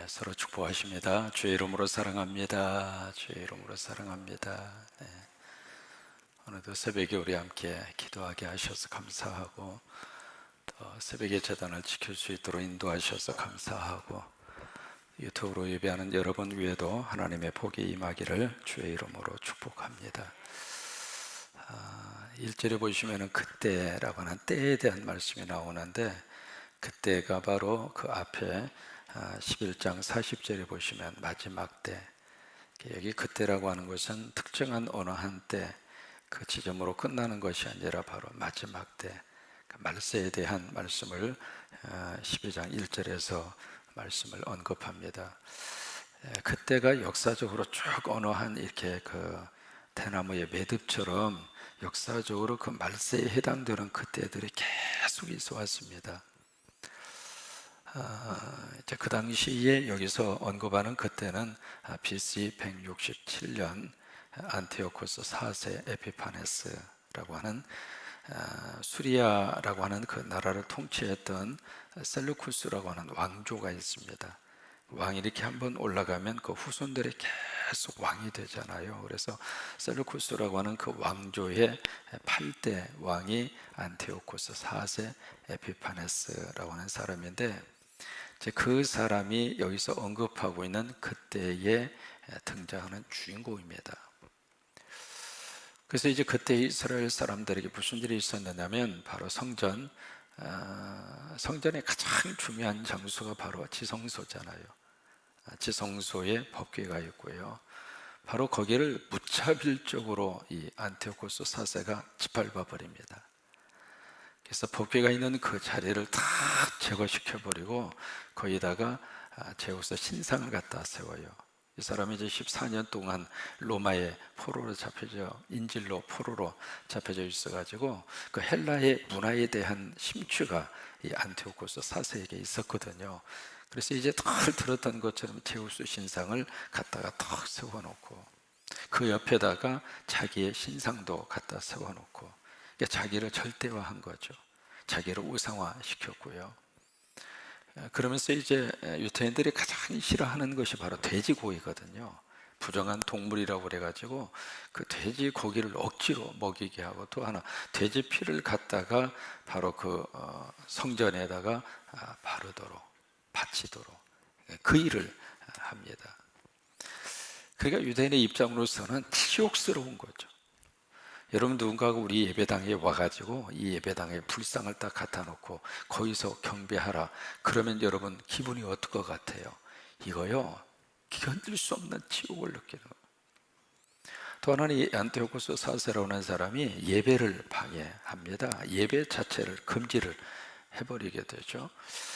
네, 서로 축복하십니다. 주의 이름으로 사랑합니다. 주의 이름으로 사랑합니다. 네, 오늘도 새벽에 우리 함께 기도하게 하셔서 감사하고, 또 새벽의 제단을 지킬 수 있도록 인도하셔서 감사하고, 유튜브로 예배하는 여러분 위에도 하나님의 복이 임하기를 주의 이름으로 축복합니다. 1절에 보시면 그때라고 하는 때에 대한 말씀이 나오는데, 그때가 바로 그 앞에 11장 40절에 보시면 마지막 때, 여기 그때라고 하는 것은 특정한 어느 한때 그 지점으로 끝나는 것이 아니라 바로 마지막 때, 그 말세에 대한 말씀을 12장 1절에서 말씀을 언급합니다. 그때가 역사적으로 쭉 어느 한 이렇게 그 대나무의 매듭처럼 역사적으로 그 말세에 해당되는 그때들이 계속 있어 왔습니다. 이제 그 당시에 여기서 언급하는 그때는 BC 167년 안티오코스 4세 에피파네스라고 하는 수리아라고 하는 그 나라를 통치했던 셀루쿠스라고 하는 왕조가 있습니다. 왕이 이렇게 한번 올라가면 그 후손들이 계속 왕이 되잖아요. 그래서 셀루쿠스라고 하는 그 왕조의 8대 왕이 안티오코스 4세 에피파네스라고 하는 사람인데, 이제 그 사람이 여기서 언급하고 있는 그때에 등장하는 주인공입니다. 그래서 이제 그때 이스라엘 사람들에게 무슨 일이 있었느냐면, 바로 성전의 가장 중요한 장소가 바로 지성소잖아요. 지성소에 법궤가 있고요. 바로 거기를 무차별적으로 이 안티오코스 4세가 짓밟아 버립니다. 그래서 법궤가 있는 그 자리를 다 제거시켜 버리고 거기다가 제우스 신상을 갖다 세워요. 이 사람이 이제 14년 동안 로마의 포로로 잡혀져, 인질로 포로로 잡혀져 있어가지고 그 헬라의 문화에 대한 심취가 이 안티오코스 4세에게 있었거든요. 그래서 이제 늘 들었던 것처럼 제우스 신상을 갖다가 탁 세워놓고, 그 옆에다가 자기의 신상도 갖다 세워놓고, 자기를 절대화한 거죠. 자기를 우상화시켰고요. 그러면서 이제 유대인들이 가장 싫어하는 것이 바로 돼지고기거든요. 부정한 동물이라고 그래가지고 그 돼지고기를 억지로 먹이게 하고, 또 하나 돼지 피를 갖다가 바로 그 성전에다가 바르도록, 바치도록 그 일을 합니다. 그러니까 유대인의 입장으로서는 치욕스러운 거죠. 여러분, 누군가가 우리 예배당에 와가지고 이 예배당에 불상을 딱 갖다 놓고 거기서 경배하라, 그러면 여러분 기분이 어떨 것 같아요? 이거요, 견딜 수 없는 치욕을 느끼는 거예요. 또 하나는 이 안티오코스 4세라고 하는 사람이 예배를 방해합니다. 예배 자체를 금지를 해버리게 되죠.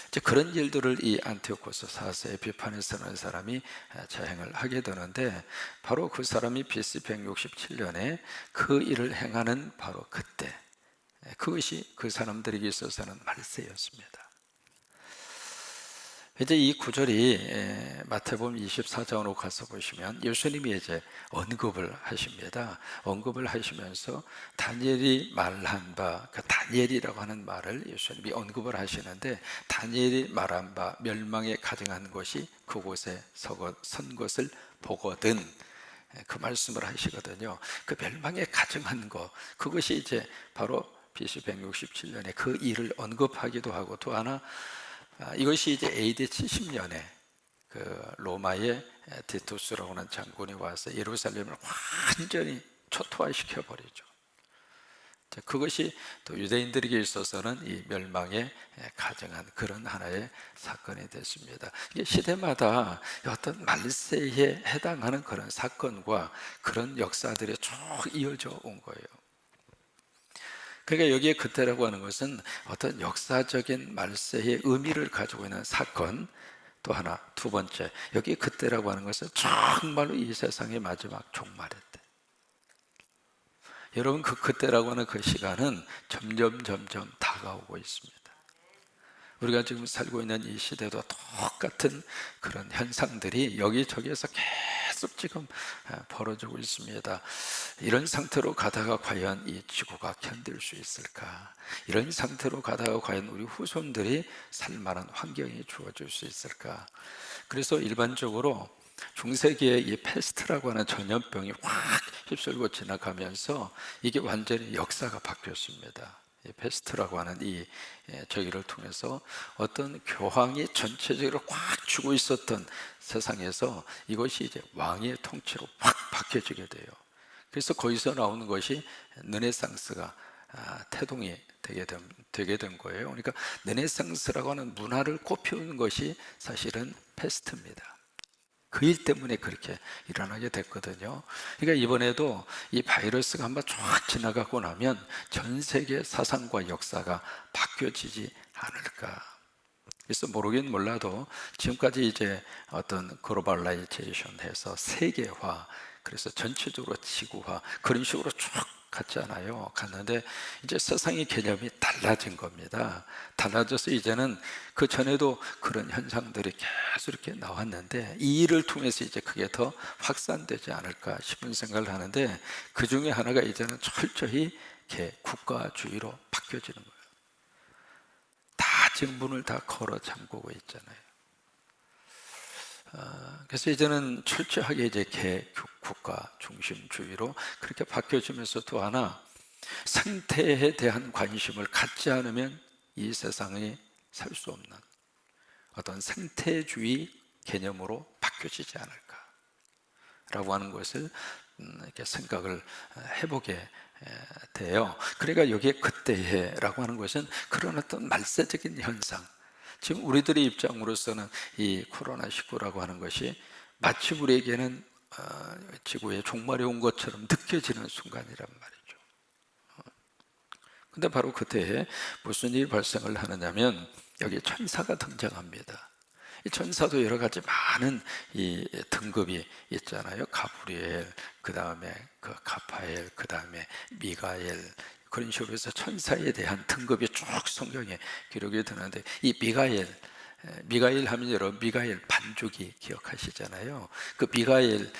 이제 그런 일들을 이 안티오코스 4세 에피파네스라는 사람이 자행을 하게 되는데, 바로 그 사람이 BC 167년에 그 일을 행하는 바로 그때, 그것이 그 사람들에게 있어서는 말세였습니다. 이제 이 구절이 마태복음 24장으로 가서 보시면 예수님이 이제 언급을 하십니다. 언급을 하시면서 다니엘이 말한 바, 그 다니엘이라고 하는 말을 예수님이 언급을 하시는데, 다니엘이 말한 바 멸망에 가증한 것이 그곳에 선 것을 보거든, 그 말씀을 하시거든요. 그 멸망에 가증한 것, 그것이 이제 바로 BC 167년에 그 일을 언급하기도 하고, 또 하나 이것이 이제 AD 70년에 그 로마의 디투스라고 하는 장군이 와서 예루살렘을 완전히 초토화시켜 버리죠. 그것이 또 유대인들에게 있어서는 이 멸망에 가증한 그런 하나의 사건이 됐습니다. 이게 시대마다 어떤 말세에 해당하는 그런 사건과 그런 역사들이 쭉 이어져 온 거예요. 그러니까 여기에 그때라고 하는 것은 어떤 역사적인 말세의 의미를 가지고 있는 사건, 또 하나, 두 번째, 여기 그때라고 하는 것은 정말로 이 세상의 마지막 종말의 때. 여러분, 그때라고 하는 그 시간은 점점 다가오고 있습니다. 우리가 지금 살고 있는 이 시대도 똑같은 그런 현상들이 여기저기에서 계속 지금 벌어지고 있습니다. 이런 상태로 가다가 과연 이 지구가 견딜 수 있을까? 이런 상태로 가다가 과연 우리 후손들이 살만한 환경이 주어질 수 있을까? 그래서 일반적으로 중세기에 이 패스트라고 하는 전염병이 확 휩쓸고 지나가면서 이게 완전히 역사가 바뀌었습니다. 이 패스트라고 하는 이 저기를 통해서 어떤 교황이 전체적으로 꽉 쥐고 있었던 세상에서 이것이 이제 왕의 통치로 확 바뀌어지게 돼요. 그래서 거기서 나오는 것이 르네상스가 태동이 되게 된 거예요. 그러니까 르네상스라고 하는 문화를 꽃피우는 것이 사실은 패스트입니다. 그 일 때문에 그렇게 일어나게 됐거든요. 그러니까 이번에도 이 바이러스가 한번 쫙 지나가고 나면 전 세계 사상과 역사가 바뀌어지지 않을까. 그래서 모르긴 몰라도 지금까지 이제 어떤 글로벌라이제이션 해서 세계화, 그래서 전체적으로 지구화 그런 식으로 쭉 갔잖아요. 갔는데 이제 세상의 개념이 달라진 겁니다. 달라져서 이제는 그 전에도 그런 현상들이 계속 이렇게 나왔는데 이 일을 통해서 이제 그게 더 확산되지 않을까 싶은 생각을 하는데 그 중에 하나가 이제는 철저히 국가주의로 바뀌어지는 거예요. 다 지금 문을 다 걸어 잠그고 있잖아요. 그래서 이제는 철저하게 이제 국가 중심주의로 그렇게 바뀌어지면서 또 하나 생태에 대한 관심을 갖지 않으면 이 세상에 살 수 없는 어떤 생태주의 개념으로 바뀌어지지 않을까라고 하는 것을 이렇게 생각을 해보게 돼요. 그러니까 여기에 그때에라고 하는 것은 그런 어떤 말세적인 현상, 지금 우리들의 입장으로서는 이 코로나19라고 하는 것이 마치 우리에게는 지구의 종말이 온 것처럼 느껴지는 순간이란 말이죠. 근데 바로 그때에 무슨 일이 발생을 하느냐면 여기 천사가 등장합니다. 이 천사도 여러 가지 많은 이 등급이 있잖아요. 가브리엘, 그 다음에 그 가파엘, 그 다음에 미가엘, 그런 식으로 해서 천사에 대한 등급이 쭉 성경에 기록이 되는데 이 미가엘 하면 여러분 미가엘 반죽이 기억하시잖아요. 그 미가엘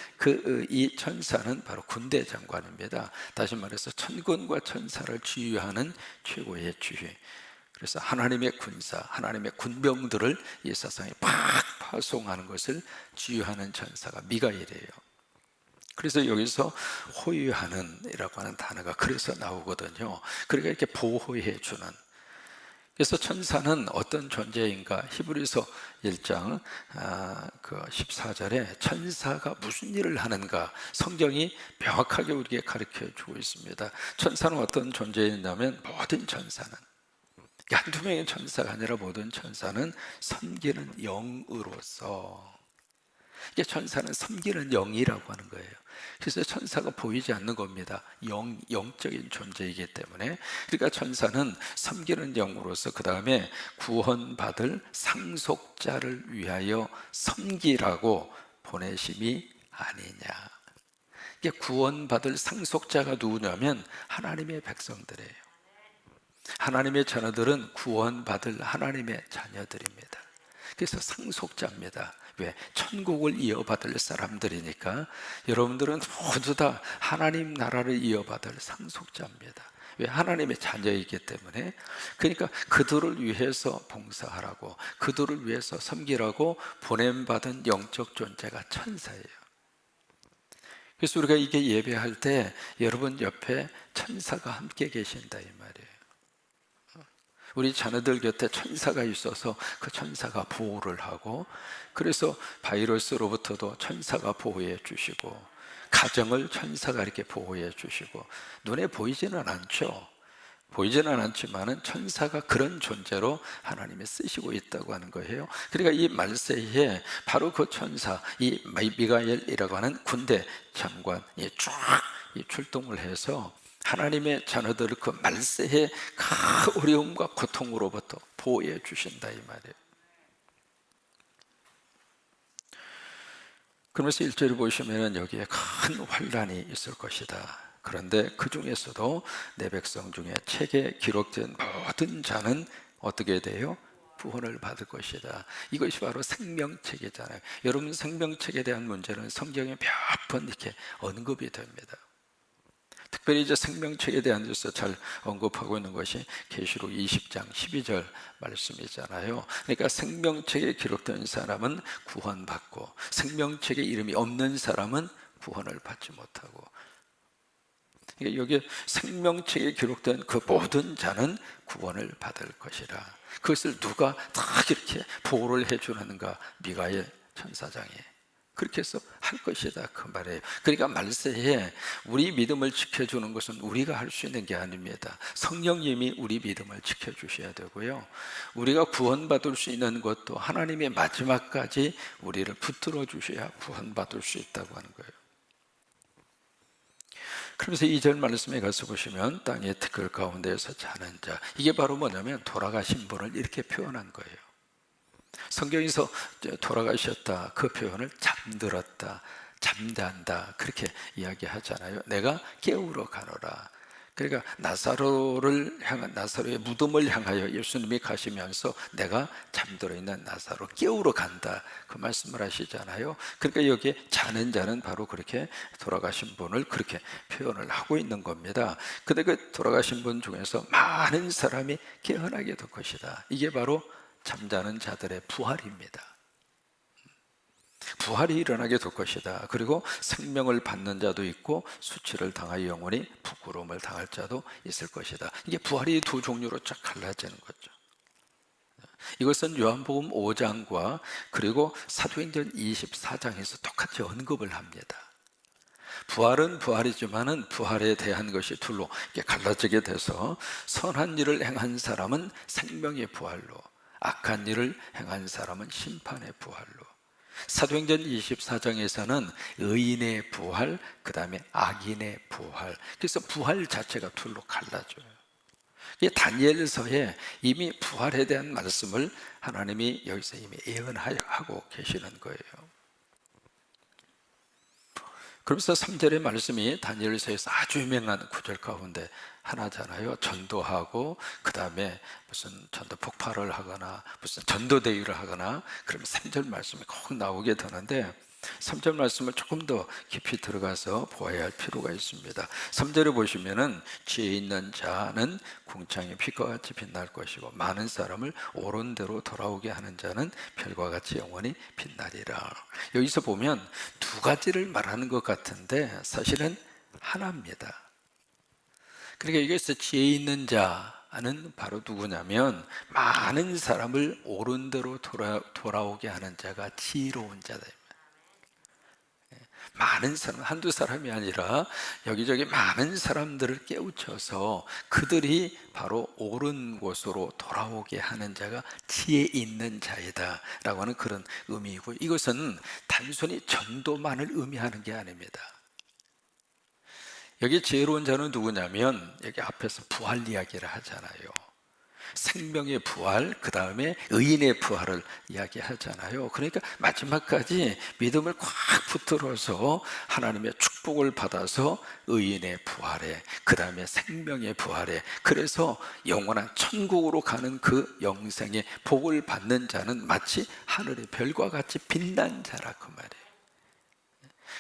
이 천사는 바로 군대 장관입니다. 다시 말해서 천군과 천사를 지휘하는 최고의 지휘. 그래서 하나님의 군사, 하나님의 군병들을 이 세상에 팍 파송하는 것을 지휘하는 천사가 미가엘이에요. 그래서 여기서 호위하는 이라고 하는 단어가 그래서 나오거든요. 그러니까 이렇게 보호해 주는. 그래서 천사는 어떤 존재인가? 히브리서 1장 그 14절에 천사가 무슨 일을 하는가 성경이 명확하게 우리에게 가르쳐 주고 있습니다. 천사는 어떤 존재이냐면 모든 천사는, 한두 명의 천사가 아니라 모든 천사는 섬기는 영으로서, 이게 천사는 섬기는 영이라고 하는 거예요. 그래서 천사가 보이지 않는 겁니다. 영적인 존재이기 때문에. 그러니까 천사는 섬기는 영으로서 그 다음에 구원받을 상속자를 위하여 섬기라고 보내심이 아니냐. 이게 구원받을 상속자가 누구냐면 하나님의 백성들이에요. 하나님의 자녀들은 구원받을 하나님의 자녀들입니다. 그래서 상속자입니다. 왜? 천국을 이어받을 사람들이니까 여러분들은 모두 다 하나님 나라를 이어받을 상속자입니다. 왜? 하나님의 자녀이기 때문에. 그러니까 그들을 위해서 봉사하라고, 그들을 위해서 섬기라고 보냄받은 영적 존재가 천사예요. 그래서 우리가 이게 예배할 때 여러분 옆에 천사가 함께 계신다 이 말이에요. 우리 자녀들 곁에 천사가 있어서 그 천사가 보호를 하고, 그래서 바이러스로부터도 천사가 보호해 주시고, 가정을 천사가 이렇게 보호해 주시고, 눈에 보이지는 않죠. 보이지는 않지만은 천사가 그런 존재로 하나님이 쓰시고 있다고 하는 거예요. 그러니까 이 말세에 바로 그 천사, 이 미가엘이라고 하는 군대 장관이 쫙 출동을 해서 하나님의 자녀들을 그 말세의 그 어려움과 고통으로부터 보호해 주신다 이 말이에요. 그러면서 1절을 보시면 여기에 큰 환란이 있을 것이다. 그런데 그 중에서도 내 백성 중에 책에 기록된 모든 자는 어떻게 돼요? 구원을 받을 것이다. 이것이 바로 생명책이잖아요. 여러분 생명책에 대한 문제는 성경에 몇 번 이렇게 언급이 됩니다. 특별히 이제 생명책에 대한 데서 잘 언급하고 있는 것이 계시록 20장 12절 말씀이잖아요. 그러니까 생명책에 기록된 사람은 구원받고 생명책에 이름이 없는 사람은 구원을 받지 못하고, 여기 생명책에 기록된 그 모든 자는 구원을 받을 것이라. 그것을 누가 다 이렇게 보호를 해주는가? 미가엘 천사장이 그렇게 해서 할 것이다, 그 말이에요. 그러니까 말세에 우리 믿음을 지켜주는 것은 우리가 할 수 있는 게 아닙니다. 성령님이 우리 믿음을 지켜주셔야 되고요, 우리가 구원받을 수 있는 것도 하나님의 마지막까지 우리를 붙들어 주셔야 구원받을 수 있다고 하는 거예요. 그러면서 2절 말씀에 가서 보시면 땅의 티끌 가운데에서 자는 자, 이게 바로 뭐냐면 돌아가신 분을 이렇게 표현한 거예요. 성경에서 돌아가셨다 그 표현을 잠들었다, 잠잔다 그렇게 이야기하잖아요. 내가 깨우러 가노라. 그러니까 나사로의 무덤을 향하여 예수님이 가시면서 내가 잠들어 있는 나사로 깨우러 간다, 그 말씀을 하시잖아요. 그러니까 여기에 자는 자는 바로 그렇게 돌아가신 분을 그렇게 표현을 하고 있는 겁니다. 근데 그 돌아가신 분 중에서 많은 사람이 깨어나게 될 것이다. 이게 바로 잠자는 자들의 부활입니다. 부활이 일어나게 될 것이다. 그리고 생명을 받는 자도 있고 수치를 당하여 영원히 부끄러움을 당할 자도 있을 것이다. 이게 부활이 두 종류로 쫙 갈라지는 거죠. 이것은 요한복음 5장과 그리고 사도행전 24장에서 똑같이 언급을 합니다. 부활은 부활이지만은 부활에 대한 것이 둘로 갈라지게 돼서, 선한 일을 행한 사람은 생명의 부활로, 악한 일을 행한 사람은 심판의 부활로. 사도행전 24장에서는 의인의 부활, 그 다음에 악인의 부활. 그래서 부활 자체가 둘로 갈라져요. 다니엘서에 이미 부활에 대한 말씀을 하나님이 여기서 이미 예언하고 계시는 거예요. 그러면서 3절의 말씀이 다니엘서에서 아주 유명한 구절 가운데 하나잖아요. 전도하고 그 다음에 무슨 전도 폭발을 하거나 무슨 전도대회를 하거나 그러면 3절 말씀이 꼭 나오게 되는데, 3절 말씀을 조금 더 깊이 들어가서 보아야 할 필요가 있습니다. 3절에 보시면은 지혜 있는 자는 궁창의 빛과 같이 빛날 것이고 많은 사람을 옳은 대로 돌아오게 하는 자는 별과 같이 영원히 빛나리라. 여기서 보면 두 가지를 말하는 것 같은데 사실은 하나입니다. 그러니까 여기서 지혜 있는 자는 바로 누구냐면 많은 사람을 옳은 대로 돌아오게 하는 자가 지혜로운 자다. 많은 사람, 한두 사람이 아니라 여기저기 많은 사람들을 깨우쳐서 그들이 바로 옳은 곳으로 돌아오게 하는 자가 지혜 있는 자이다 라고 하는 그런 의미이고, 이것은 단순히 전도만을 의미하는 게 아닙니다. 여기 지혜로운 자는 누구냐면 여기 앞에서 부활 이야기를 하잖아요. 생명의 부활, 그 다음에 의인의 부활을 이야기하잖아요. 그러니까 마지막까지 믿음을 꽉 붙들어서 하나님의 축복을 받아서 의인의 부활에, 그 다음에 생명의 부활에, 그래서 영원한 천국으로 가는 그 영생의 복을 받는 자는 마치 하늘의 별과 같이 빛난 자라 그 말이에요.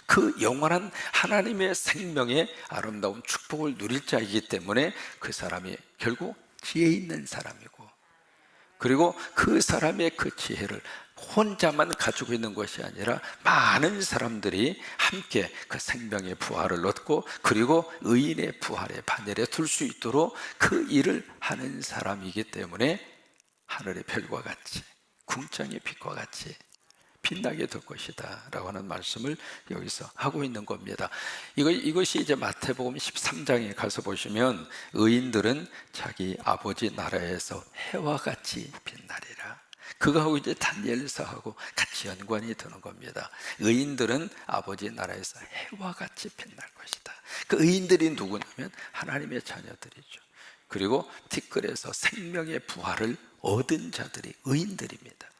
그 영원한 하나님의 생명의 아름다운 축복을 누릴 자이기 때문에 그 사람이 결국 지혜 있는 사람이고, 그리고 그 사람의 그 지혜를 혼자만 가지고 있는 것이 아니라 많은 사람들이 함께 그 생명의 부활을 얻고 그리고 의인의 부활의 바늘에 둘 수 있도록 그 일을 하는 사람이기 때문에 하늘의 별과 같이 궁창의 빛과 같이 빛나게 될 것이다 라고 하는 말씀을 여기서 하고 있는 겁니다. 이것이 이제 마태복음 13장에 가서 보시면 의인들은 자기 아버지 나라에서 해와 같이 빛나리라. 그거하고 이제 다니엘서하고 같이 연관이 되는 겁니다. 의인들은 아버지 나라에서 해와 같이 빛날 것이다. 그 의인들이 누구냐면 하나님의 자녀들이죠. 그리고 티끌에서 생명의 부활을 얻은 자들이 의인들입니다.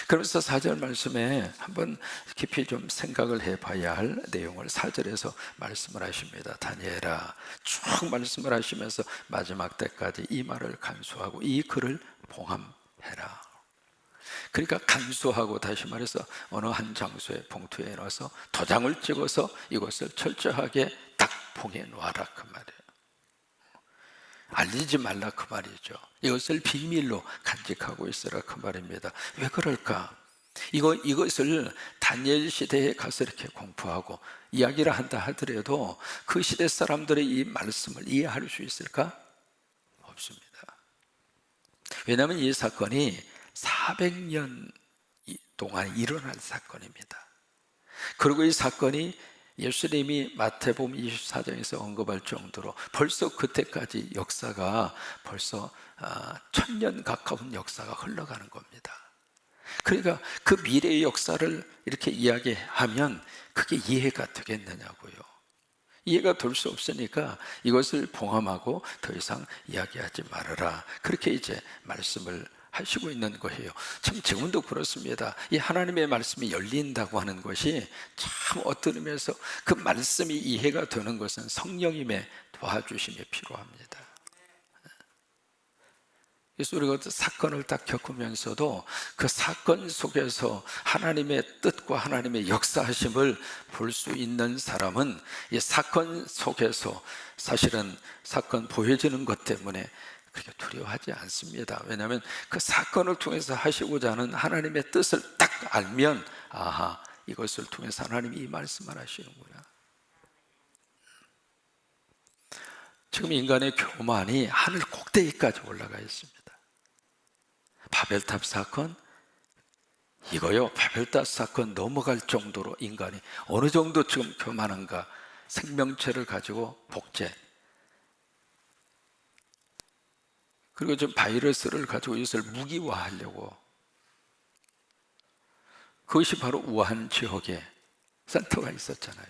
그러면서 4절 말씀에 한번 깊이 좀 생각을 해봐야 할 내용을 4절에서 말씀을 하십니다. 다니엘아, 쭉 말씀을 하시면서 마지막 때까지 이 말을 간수하고 이 글을 봉함해라. 그러니까 간수하고, 다시 말해서 어느 한 장소에 봉투에 넣어서 도장을 찍어서 이것을 철저하게 딱 봉해 놓아라 그 말이에요. 알리지 말라 그 말이죠. 이것을 비밀로 간직하고 있으라 그 말입니다. 왜 그럴까? 이것을 다니엘 시대에 가서 이렇게 공부하고 이야기를 한다 하더라도 그 시대 사람들의 이 말씀을 이해할 수 있을까? 없습니다. 왜냐하면 이 사건이 400년 동안 일어날 사건입니다. 그리고 이 사건이 예수님이 마태복음 24장에서 언급할 정도로 벌써 그때까지 역사가 벌써 1000년 가까운 역사가 흘러가는 겁니다. 그러니까 그 미래의 역사를 이렇게 이야기하면 그게 이해가 되겠느냐고요. 이해가 될 수 없으니까 이것을 봉함하고 더 이상 이야기하지 말아라. 그렇게 이제 말씀을 하시고 있는 거예요. 참 지금도 그렇습니다. 이 하나님의 말씀이 열린다고 하는 것이 참 어떤 의미에서 그 말씀이 이해가 되는 것은 성령님의 도와주심이 필요합니다. 그래서 우리가 어떤 사건을 딱 겪으면서도 그 사건 속에서 하나님의 뜻과 하나님의 역사하심을 볼 수 있는 사람은 이 사건 속에서 사실은 사건 보여지는 것 때문에 그렇게 두려워하지 않습니다. 왜냐하면 그 사건을 통해서 하시고자 하는 하나님의 뜻을 딱 알면 아하, 이것을 통해서 하나님이 이 말씀을 하시는구나. 지금 인간의 교만이 하늘 꼭대기까지 올라가 있습니다. 바벨탑 사건, 이거요, 바벨탑 사건 넘어갈 정도로 인간이 어느 정도 지금 교만한가. 생명체를 가지고 복제, 그리고 좀 바이러스를 가지고 이것을 무기화하려고. 그것이 바로 우한 지역에 센터가 있었잖아요.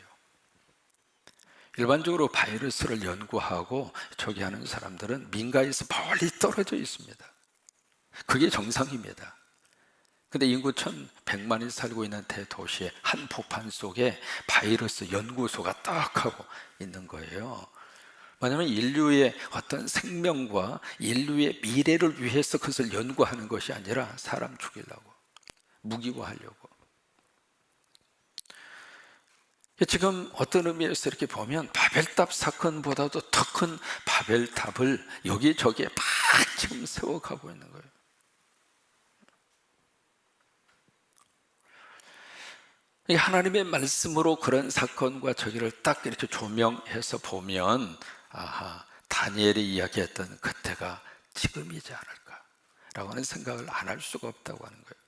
일반적으로 바이러스를 연구하고 저기 하는 사람들은 민가에서 멀리 떨어져 있습니다. 그게 정상입니다. 근데 인구 1100만이 살고 있는 대도시의 한 포판 속에 바이러스 연구소가 딱 하고 있는 거예요. 왜냐하면 인류의 어떤 생명과 인류의 미래를 위해서 그것을 연구하는 것이 아니라 사람 죽이려고, 무기화하려고. 지금 어떤 의미에서 이렇게 보면 바벨탑 사건보다도 더 큰 바벨탑을 여기저기에 막 지금 세워가고 있는 거예요. 하나님의 말씀으로 그런 사건과 저기를 딱 이렇게 조명해서 보면 아하, 다니엘이 이야기했던 그때가 지금이지 않을까라고 하는 생각을 안 할 수가 없다고 하는 거예요.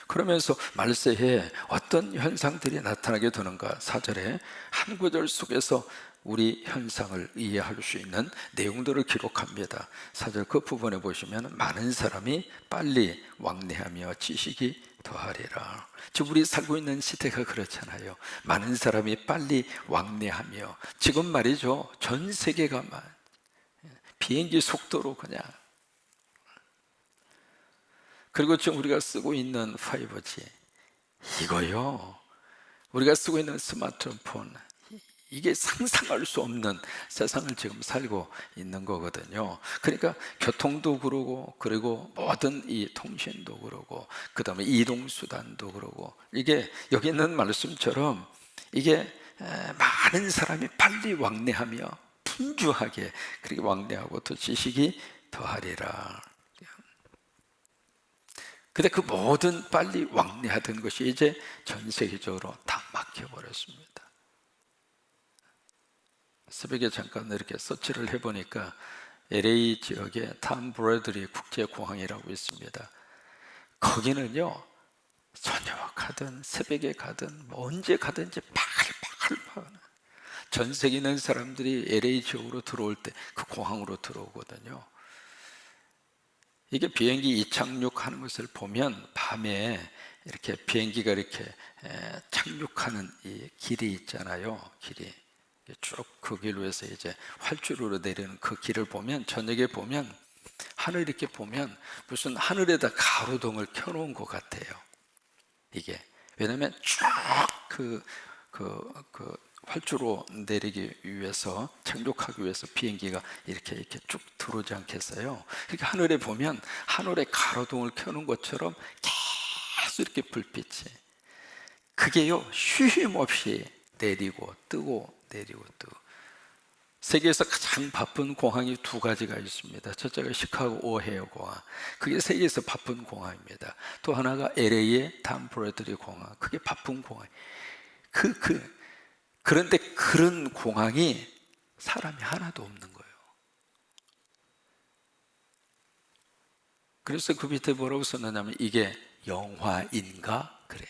그러면서 말세에 어떤 현상들이 나타나게 되는가, 4절에 한 구절 속에서 우리 현상을 이해할 수 있는 내용들을 기록합니다. 4절 그 부분에 보시면 많은 사람이 빨리 왕래하며 지식이 더하리라. 지금 우리 살고 있는 시대가 그렇잖아요. 많은 사람이 빨리 왕래하며, 지금 말이죠, 전 세계가 비행기 속도로 그냥, 그리고 지금 우리가 쓰고 있는 5G, 이거요, 우리가 쓰고 있는 스마트폰, 이게 상상할 수 없는 세상을 지금 살고 있는 거거든요. 그러니까 교통도 그러고, 그리고 모든 이 통신도 그러고, 그 다음에 이동수단도 그러고, 이게 여기 있는 말씀처럼 이게 많은 사람이 빨리 왕래하며 분주하게 그렇게 왕래하고 또 지식이 더하리라. 근데 그 모든 빨리 왕래하던 것이 이제 전 세계적으로 다 막혀버렸습니다. 새벽에 잠깐 이렇게 서치를 해보니까 LA 지역에 탐 브래들리 국제공항이라고 있습니다. 거기는요, 저녁 가든 새벽에 가든 언제 가든지 팔팔팔 전 세계 있는 사람들이 LA 지역으로 들어올 때 그 공항으로 들어오거든요. 이게 비행기 이착륙하는 것을 보면 밤에 이렇게 비행기가 이렇게 착륙하는 이 길이 있잖아요. 길이 쭉 그 길로 해서 이제 활주로로 내리는 그 길을 보면, 저녁에 보면 하늘 이렇게 보면 무슨 하늘에다 가로등을 켜놓은 것 같아요. 이게 왜냐하면 쭉 그 활주로 내리기 위해서, 착륙하기 위해서 비행기가 이렇게 쭉 들어오지 않겠어요? 그러니까 하늘에 보면 하늘에 가로등을 켜놓은 것처럼 계속 이렇게 불빛이, 그게요 쉼 없이 내리고 뜨고 내리고 뜨고. 세계에서 가장 바쁜 공항이 두 가지가 있습니다. 첫째가 시카고 오헤어 공항, 그게 세계에서 바쁜 공항입니다. 또 하나가 LA의 탐 브래들리 공항, 그게 바쁜 공항. 그런데 그런 공항이 사람이 하나도 없는 거예요. 그래서 그 밑에 뭐라고 썼느냐면 이게 영화인가? 그래.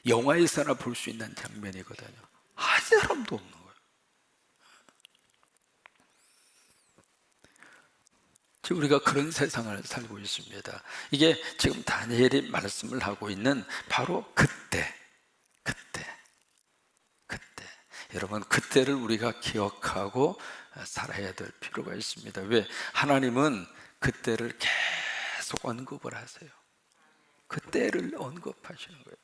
영화에서나 볼 수 있는 장면이거든요. 한 사람도 없는 거예요. 지금 우리가 그런 세상을 살고 있습니다. 이게 지금 다니엘이 말씀을 하고 있는 바로 그때. 여러분, 그때를 우리가 기억하고 살아야 될 필요가 있습니다. 왜? 하나님은 그때를 계속 언급을 하세요. 그때를 언급하시는 거예요.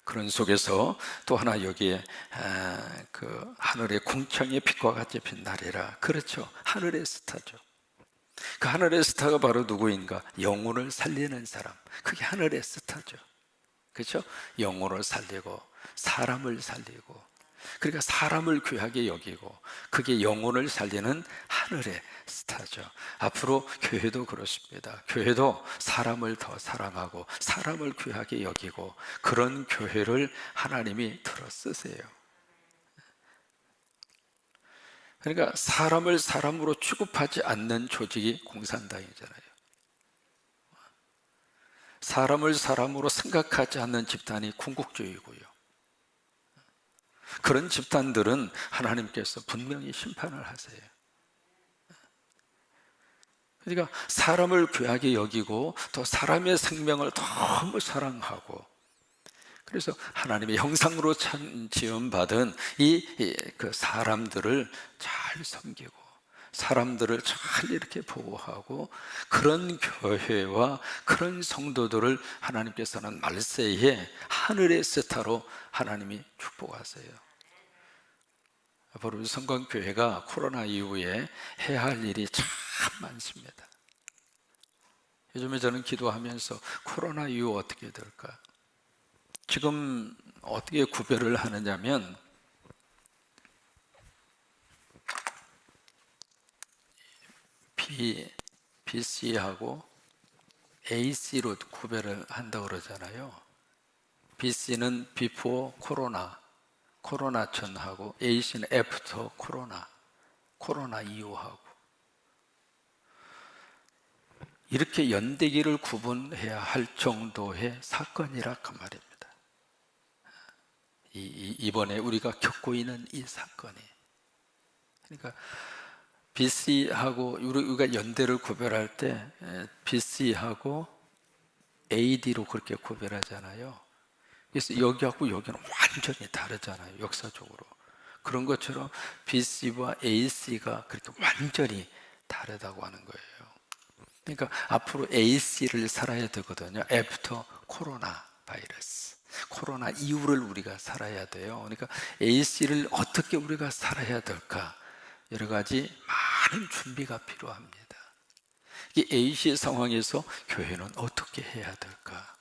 그런 속에서 또 하나 여기에 그 하늘의 궁창의 빛과 같이 빛나리라. 그렇죠. 하늘의 스타죠. 그 하늘의 스타가 바로 누구인가? 영혼을 살리는 사람. 그게 하늘의 스타죠. 그렇죠? 영혼을 살리고 사람을 살리고, 그러니까 사람을 귀하게 여기고, 그게 영혼을 살리는 하늘의 스타죠. 앞으로 교회도 그렇습니다. 교회도 사람을 더 사랑하고 사람을 귀하게 여기고, 그런 교회를 하나님이 들어 쓰세요. 그러니까 사람을 사람으로 취급하지 않는 조직이 공산당이잖아요. 사람을 사람으로 생각하지 않는 집단이 군국주의고요. 그런 집단들은 하나님께서 분명히 심판을 하세요. 그러니까 사람을 귀하게 여기고 또 사람의 생명을 너무 사랑하고, 그래서 하나님의 형상으로 지음받은 그 사람들을 잘 섬기고 사람들을 잘 이렇게 보호하고, 그런 교회와 그런 성도들을 하나님께서는 말세에 하늘의 스타로 하나님이 축복하세요. 앞으로 성광교회가 코로나 이후에 해야 할 일이 참 많습니다. 요즘에 저는 기도하면서 코로나 이후 어떻게 될까? 지금 어떻게 구별을 하느냐면, BC하고 AC로 구별을 한다고 그러잖아요. BC는 before 코로나, 코로나 전하고, AC는 after 코로나, 코로나 이후하고. 이렇게 연대기를 구분해야 할 정도의 사건이라 그 말입니다. 이번에 우리가 겪고 있는 이 사건이. 그러니까 BC하고 우리가 연대를 구별할 때 BC하고 AD로 그렇게 구별하잖아요. 그래서 여기하고 여기는 완전히 다르잖아요, 역사적으로. 그런 것처럼 BC와 AC가 그렇게 완전히 다르다고 하는 거예요. 그러니까 앞으로 AC를 살아야 되거든요. 애프터 코로나 바이러스, 코로나 이후를 우리가 살아야 돼요. 그러니까 AC를 어떻게 우리가 살아야 될까? 여러 가지 많은 준비가 필요합니다. 이 AC 상황에서 교회는 어떻게 해야 될까?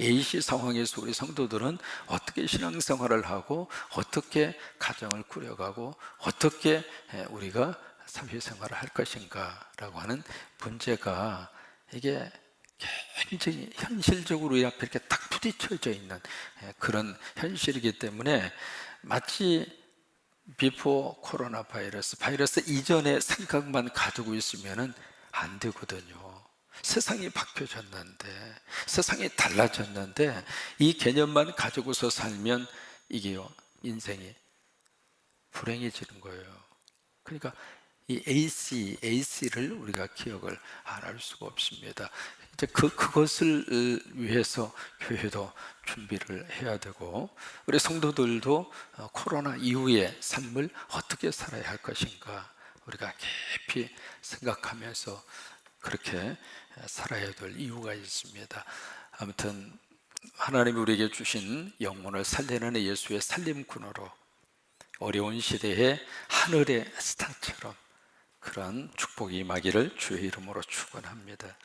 AC 상황에서 우리 성도들은 어떻게 신앙생활을 하고, 어떻게 가정을 꾸려가고, 어떻게 우리가 사회생활을 할 것인가 라고 하는 문제가, 이게 굉장히 현실적으로 우리 앞에 이렇게 딱 부딪혀져 있는 그런 현실이기 때문에, 마치 비포 코로나 바이러스 이전의 생각만 가지고 있으면 안 되거든요. 세상이 바뀌어졌는데, 세상이 달라졌는데, 이 개념만 가지고서 살면 이게요, 인생이 불행해지는 거예요. 그러니까 이 AC를 우리가 기억을 안 할 수가 없습니다. 이제 그것을 위해서 교회도 준비를 해야 되고, 우리 성도들도 코로나 이후의 삶을 어떻게 살아야 할 것인가 우리가 깊이 생각하면서 그렇게 살아야 될 이유가 있습니다. 아무튼 하나님이 우리에게 주신 영혼을 살려내는 예수의 살림꾼으로 어려운 시대에 하늘의 스타처럼 그런 축복이 임하기를 주의 이름으로 축원합니다.